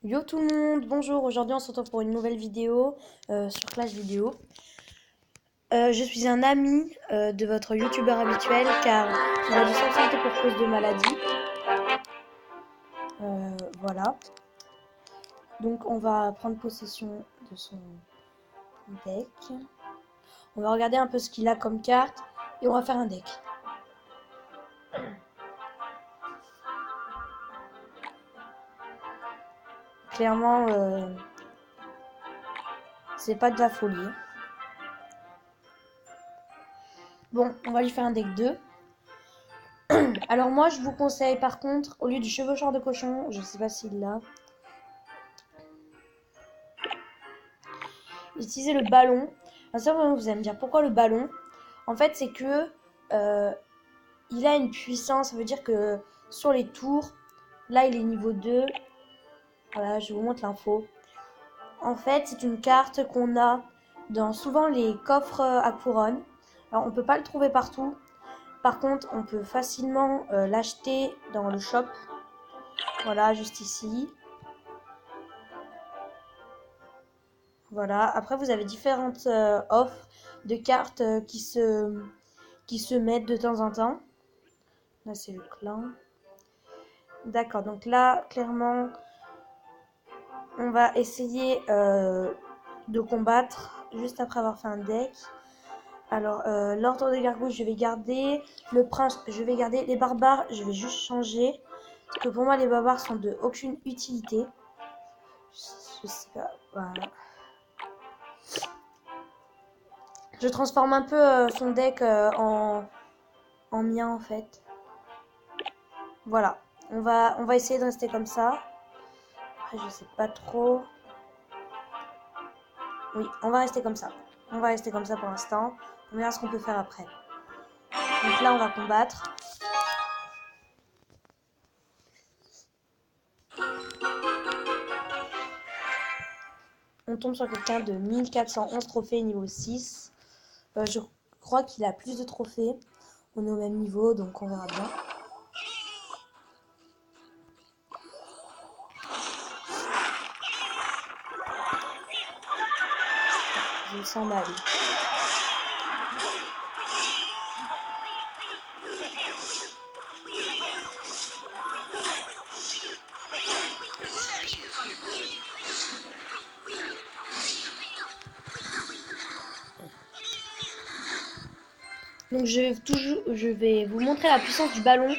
Yo tout le monde, bonjour, aujourd'hui on se retrouve pour une nouvelle vidéo sur Clash Vidéo. Je suis un ami de votre youtubeur habituel car il a dû s'absenter pour cause de maladie. Voilà. Donc on va prendre possession de son deck. On va regarder un peu ce qu'il a comme carte et on va faire un deck. Clairement, c'est pas de la folie. Bon, on va lui faire un deck 2. Alors moi je vous conseille par contre, au lieu du chevaucheur de cochon, je sais pas s'il l'a, utiliser le ballon. Alors ça, vous allez me dire pourquoi le ballon. En fait, c'est que il a une puissance. Ça veut dire que sur les tours, là, il est niveau 2. Voilà, je vous montre l'info. En fait, c'est une carte qu'on a dans souvent les coffres à couronne. Alors, on peut pas le trouver partout. Par contre, on peut facilement l'acheter dans le shop. Voilà, juste ici. Voilà. Après, vous avez différentes offres de cartes qui se mettent de temps en temps. Là, c'est le clan. D'accord, donc là, clairement, on va essayer de combattre juste après avoir fait un deck. Alors, l'ordre des gargouilles, je vais garder. Le prince, je vais garder. Les barbares, je vais juste changer. Parce que pour moi, les barbares sont de aucune utilité. Je sais pas, voilà. Je transforme un peu son deck en mien, en fait. Voilà, on va essayer de rester comme ça. Après, je sais pas trop. Oui, on va rester comme ça. On va rester comme ça pour l'instant. On verra ce qu'on peut faire après. Donc là, on va combattre. On tombe sur quelqu'un de 1411 trophées niveau 6. Je crois qu'il a plus de trophées. On est au même niveau, donc on verra bien. Je le sens mal. Donc je vais vous montrer la puissance du ballon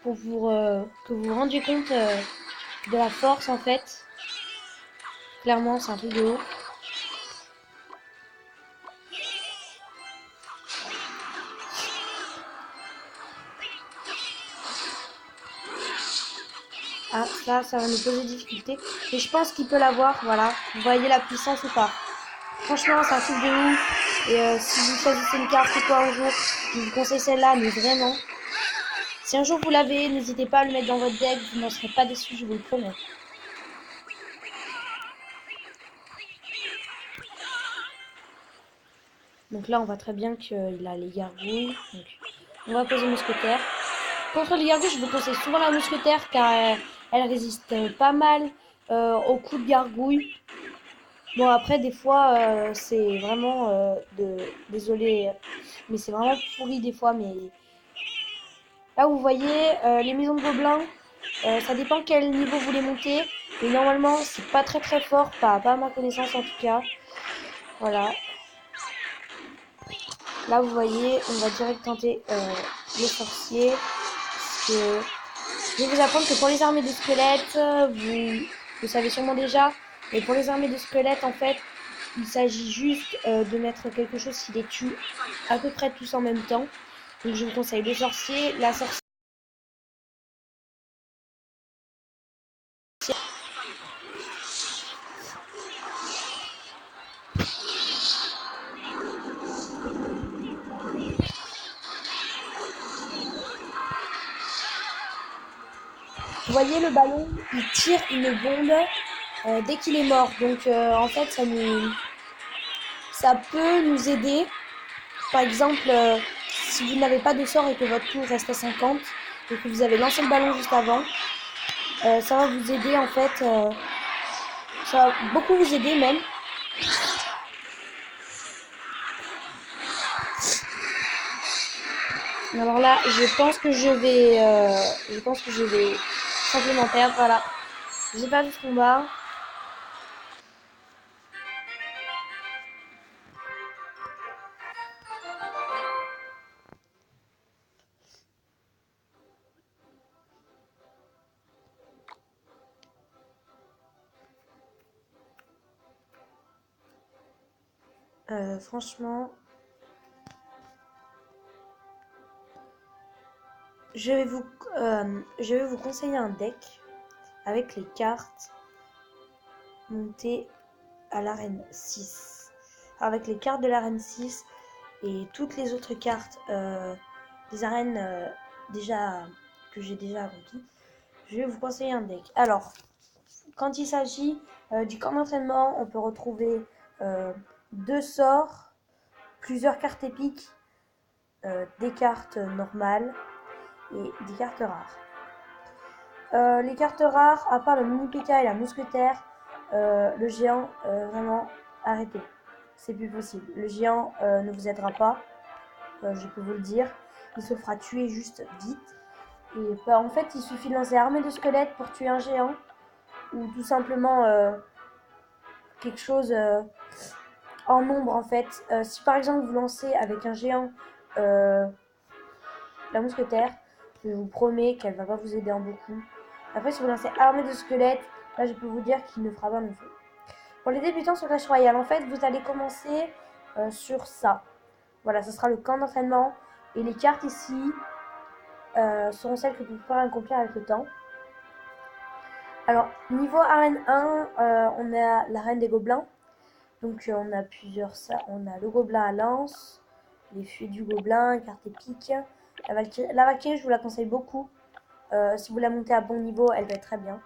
pour que vous vous rendiez compte de la force en fait. Clairement, c'est un truc de ouf. Ah, ça va nous poser des difficultés. Mais je pense qu'il peut l'avoir, voilà. Vous voyez la puissance ou pas? Franchement, c'est un truc de ouf. Et si vous choisissez une carte ou quoi un jour, je vous conseille celle-là, mais vraiment. Si un jour vous l'avez, n'hésitez pas à le mettre dans votre deck, vous n'en serez pas déçus, je vous le promets. Donc là, on voit très bien qu'il a les gargouilles. Donc, on va poser mousquetaire. Contre les gargouilles, je vous conseille souvent la mousquetaire car elle résiste pas mal aux coups de gargouille. Bon, après, des fois, c'est vraiment désolé, mais c'est vraiment pourri des fois. Mais là, vous voyez, les maisons de gobelins, ça dépend quel niveau vous les montez. Mais normalement, c'est pas très très fort, pas à ma connaissance en tout cas. Voilà. Là, vous voyez, on va direct tenter les sorciers. Parce que je vais vous apprendre que pour les armées de squelettes, vous savez sûrement déjà. Mais pour les armées de squelettes, en fait, il s'agit juste de mettre quelque chose qui les tue à peu près tous en même temps. Donc je vous conseille les sorciers, la sorcière. Vous voyez le ballon, il tire une bombe dès qu'il est mort. Donc en fait, ça peut nous aider. Par exemple, si vous n'avez pas de sort et que votre tour reste à 50 et que vous avez lancé le ballon juste avant, ça va vous aider en fait Ça va beaucoup vous aider même. Alors là, je pense que je vais simplement perdre. Voilà, j'ai perdu ce combat. Franchement, je vais vous conseiller un deck avec les cartes montées à l'arène 6. Alors, avec les cartes de l'arène 6 et toutes les autres cartes des arènes que j'ai déjà accomplies, je vais vous conseiller un deck. Alors, quand il s'agit du camp d'entraînement, on peut retrouver 2 sorts, plusieurs cartes épiques, des cartes normales et des cartes rares. Les cartes rares, à part le mini PK et la mousquetaire, le géant, vraiment, arrêtez. C'est plus possible. Le géant ne vous aidera pas, je peux vous le dire. Il se fera tuer juste vite. Et bah, en fait, il suffit de lancer armée de squelettes pour tuer un géant. Ou tout simplement quelque chose en nombre en fait. Si par exemple vous lancez avec un géant la mousquetaire, je vous promets qu'elle va pas vous aider en beaucoup. Après si vous lancez armée de squelettes, là je peux vous dire qu'il ne fera pas non plus. Pour les débutants sur Clash Royale, en fait vous allez commencer sur ça. Voilà, ce sera le camp d'entraînement. Et les cartes ici seront celles que vous pourrez accomplir avec le temps. Alors, niveau arène 1, on a l'arène des gobelins. Donc on a on a le gobelin à lance, les fuites du gobelin, carte épique. La Valkyrie, je vous la conseille beaucoup. Si vous la montez à bon niveau, elle va être très bien.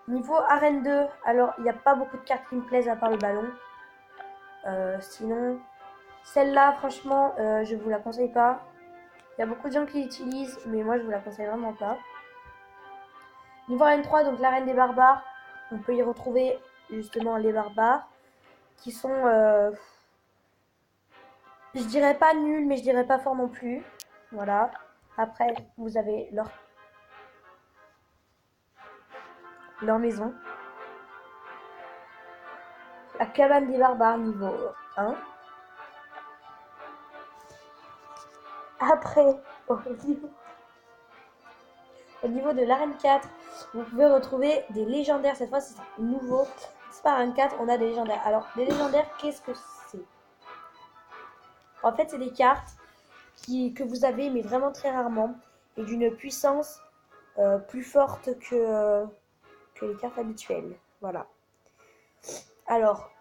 Niveau arène 2, alors il n'y a pas beaucoup de cartes qui me plaisent à part le ballon. Sinon, celle-là, franchement, je vous la conseille pas. Il y a beaucoup de gens qui l'utilisent, mais moi je vous la conseille vraiment pas. Niveau arène 3, donc l'arène des barbares, on peut y retrouver justement les barbares qui sont, je dirais pas nuls, mais je dirais pas fort non plus. Voilà. Après, vous avez leur maison. La cabane des barbares niveau 1. Après, au niveau de l'arène 4, vous pouvez retrouver des légendaires. Cette fois, c'est nouveau. C'est pas arène 4, on a des légendaires. Alors, les légendaires, qu'est-ce que c'est? En fait, c'est des cartes que vous avez, mais vraiment très rarement, et d'une puissance plus forte que les cartes habituelles. Voilà. Alors,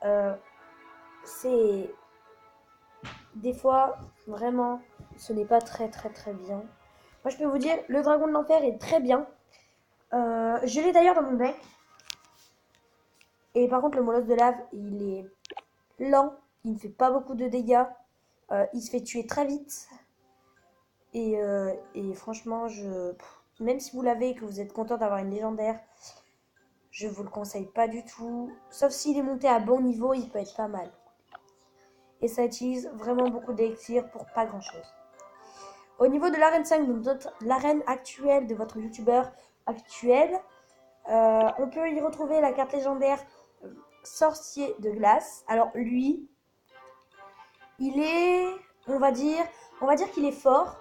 c'est des fois, vraiment, ce n'est pas très bien. Moi, je peux vous dire, le dragon de l'enfer est très bien. Je l'ai d'ailleurs dans mon deck. Et par contre, le molosse de lave, il est lent. Il ne fait pas beaucoup de dégâts. Il se fait tuer très vite. Et franchement, même si vous l'avez et que vous êtes content d'avoir une légendaire, je vous le conseille pas du tout. Sauf s'il est monté à bon niveau, il peut être pas mal. Et ça utilise vraiment beaucoup d'élixir pour pas grand chose. Au niveau de l'arène 5, donc l'arène actuelle de votre youtubeur actuel, on peut y retrouver la carte légendaire Sorcier de glace. Alors lui, il est, on va dire qu'il est fort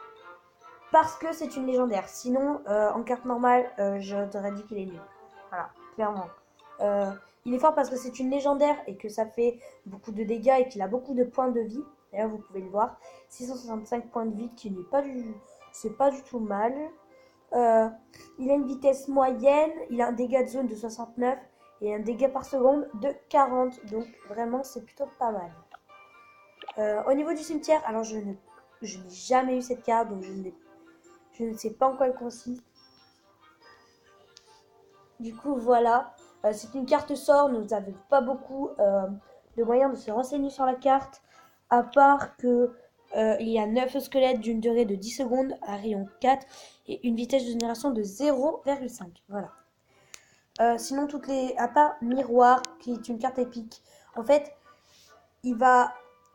parce que c'est une légendaire. Sinon, en carte normale, je t'aurais dit qu'il est nul. Voilà, clairement. Il est fort parce que c'est une légendaire et que ça fait beaucoup de dégâts et qu'il a beaucoup de points de vie. D'ailleurs, vous pouvez le voir. 665 points de vie qui n'est pas c'est pas du tout mal. Il a une vitesse moyenne, il a un dégât de zone de 69 et un dégât par seconde de 40. Donc vraiment, c'est plutôt pas mal. Au niveau du cimetière, alors je n'ai jamais eu cette carte, donc je ne sais pas en quoi elle consiste. Du coup, voilà. C'est une carte sort, nous n'avons pas beaucoup de moyens de se renseigner sur la carte, à part que il y a 9 squelettes d'une durée de 10 secondes à rayon 4 et une vitesse de génération de 0,5. Voilà. Sinon, à part Miroir, qui est une carte épique, en fait, il va,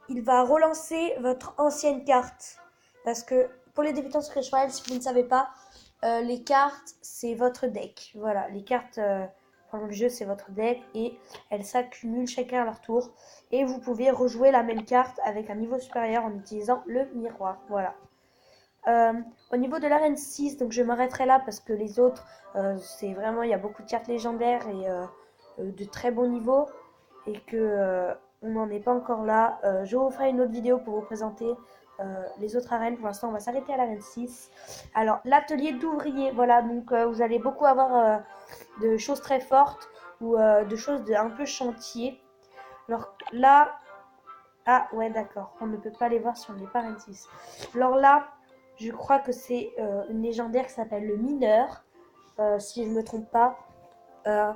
il va relancer votre ancienne carte. Parce que pour les débutants sur Clash Royale, si vous ne savez pas, les cartes, c'est votre deck. Voilà, les cartes pendant le jeu, c'est votre deck et elles s'accumulent chacun à leur tour. Et vous pouvez rejouer la même carte avec un niveau supérieur en utilisant le miroir. Voilà. Euh, Au niveau de l'arène 6, donc je m'arrêterai là parce que les autres, c'est vraiment, il y a beaucoup de cartes légendaires et de très bons niveaux et que on n'en est pas encore là. Je vous ferai une autre vidéo pour vous présenter les autres arènes. Pour l'instant, on va s'arrêter à l'arène 6. Alors, l'atelier d'ouvrier, voilà, donc vous allez beaucoup avoir de choses très fortes ou de choses un peu chantier. Alors là, ah ouais, d'accord, on ne peut pas les voir si on n'est pas arène 6. Alors là, je crois que c'est une légendaire qui s'appelle le mineur, si je ne me trompe pas. Euh,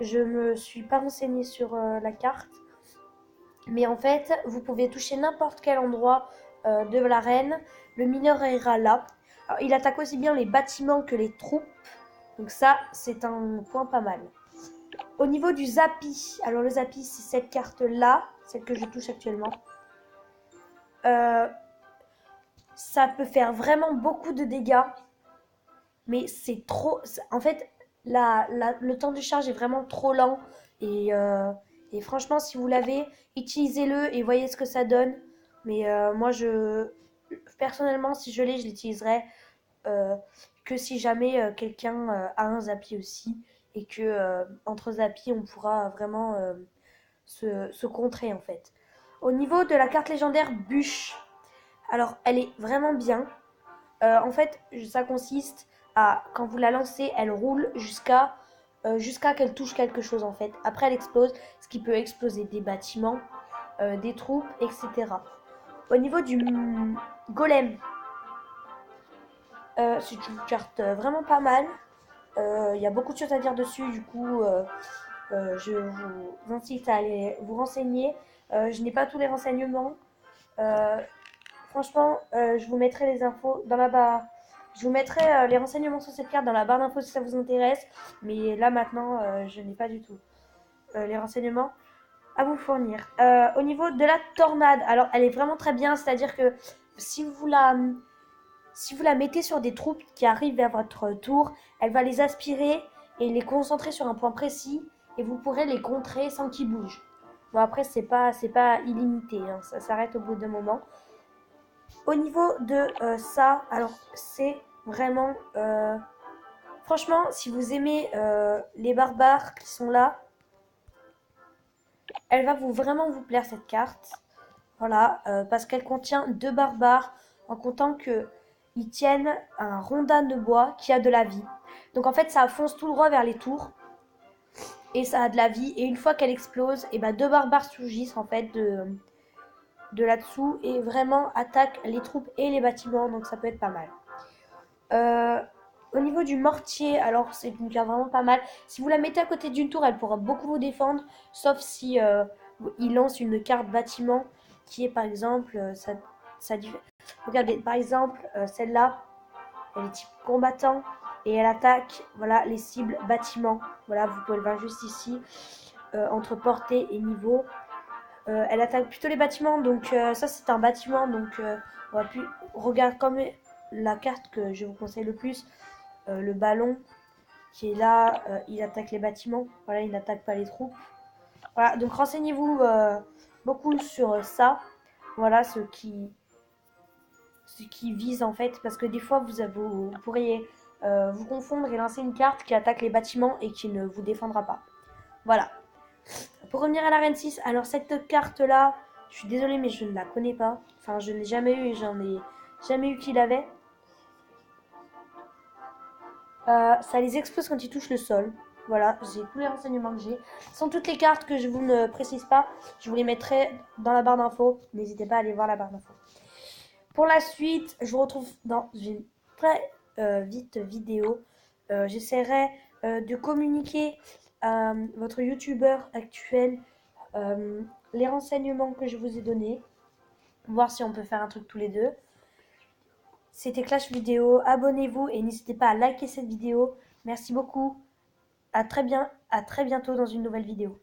je me suis pas renseignée sur la carte, mais en fait, vous pouvez toucher n'importe quel endroit de l'arène. Le mineur ira là. Alors, il attaque aussi bien les bâtiments que les troupes, donc ça, c'est un point pas mal. Au niveau du Zapi, alors le Zapi, c'est cette carte-là, celle que je touche actuellement. Ça peut faire beaucoup de dégâts, mais c'est trop. En fait, le temps de charge est vraiment trop lent. Et, euh, et franchement, si vous l'avez, utilisez-le et voyez ce que ça donne. Mais moi, personnellement, si je l'ai, je l'utiliserai euh, que si jamais quelqu'un a un Zapi aussi. Et que entre Zapi, on pourra vraiment se contrer en fait. Au niveau de la carte légendaire Bûche, alors elle est vraiment bien. En fait, ça consiste à, quand vous la lancez, elle roule jusqu'à qu'elle touche quelque chose en fait. Après, elle explose, ce qui peut exploser des bâtiments, des troupes, etc. Au niveau du golem, c'est une carte vraiment pas mal. Il y a beaucoup de choses à dire dessus, du coup, je vous incite à aller vous renseigner. Je n'ai pas tous les renseignements. Euh, Franchement, je vous mettrai les infos dans la barre. Je vous mettrai les renseignements sur cette carte dans la barre d'infos si ça vous intéresse. Mais là maintenant, je n'ai pas du tout les renseignements à vous fournir. Au niveau de la tornade, alors elle est vraiment très bien. C'est-à-dire que si vous la, si vous la mettez sur des troupes qui arrivent vers votre tour, elle va les aspirer et les concentrer sur un point précis. Et vous pourrez les contrer sans qu'ils bougent. Bon après, c'est pas illimité. Hein, ça s'arrête au bout d'un moment. Au niveau de ça, alors c'est vraiment... franchement, si vous aimez les barbares qui sont là, elle va vraiment vous plaire cette carte. Voilà, parce qu'elle contient 2 barbares en comptant qu'ils tiennent un rondin de bois qui a de la vie. Donc en fait, ça fonce tout droit vers les tours et ça a de la vie. Et une fois qu'elle explose, et ben 2 barbares surgissent en fait de là-dessous et vraiment attaquent les troupes et les bâtiments. Donc ça peut être pas mal. Au niveau du mortier, alors c'est une carte vraiment pas mal. Si vous la mettez à côté d'une tour, elle pourra beaucoup vous défendre, sauf si il lance une carte bâtiment qui est par exemple, regardez, par exemple, celle-là, elle est type combattant et elle attaque, voilà, les cibles bâtiments. Voilà, vous pouvez le voir juste ici, entre portée et niveau. Elle attaque plutôt les bâtiments, donc ça c'est un bâtiment, donc on va plus regarder comme la carte que je vous conseille le plus, le ballon qui est là, il attaque les bâtiments, voilà, il n'attaque pas les troupes. Voilà, donc renseignez-vous beaucoup sur ça, voilà ce qui vise en fait, parce que des fois vous pourriez vous confondre et lancer une carte qui attaque les bâtiments et qui ne vous défendra pas. Voilà. Pour revenir à l'arène 6, alors cette carte là, je suis désolée mais je ne la connais pas. Enfin, je n'ai jamais eu et j'en ai jamais eu qui l'avait. Ça les explose quand ils touchent le sol. Voilà, j'ai tous les renseignements que j'ai. Ce sont toutes les cartes que je vous ne précise pas. Je vous les mettrai dans la barre d'infos. N'hésitez pas à aller voir la barre d'infos. Pour la suite, je vous retrouve dans une très vite vidéo. J'essaierai de communiquer à votre youtubeur actuel les renseignements que je vous ai donnés. Voir si on peut faire un truc tous les deux. C'était Clash Vidéo. Abonnez-vous et n'hésitez pas à liker cette vidéo. Merci beaucoup. À très bientôt dans une nouvelle vidéo.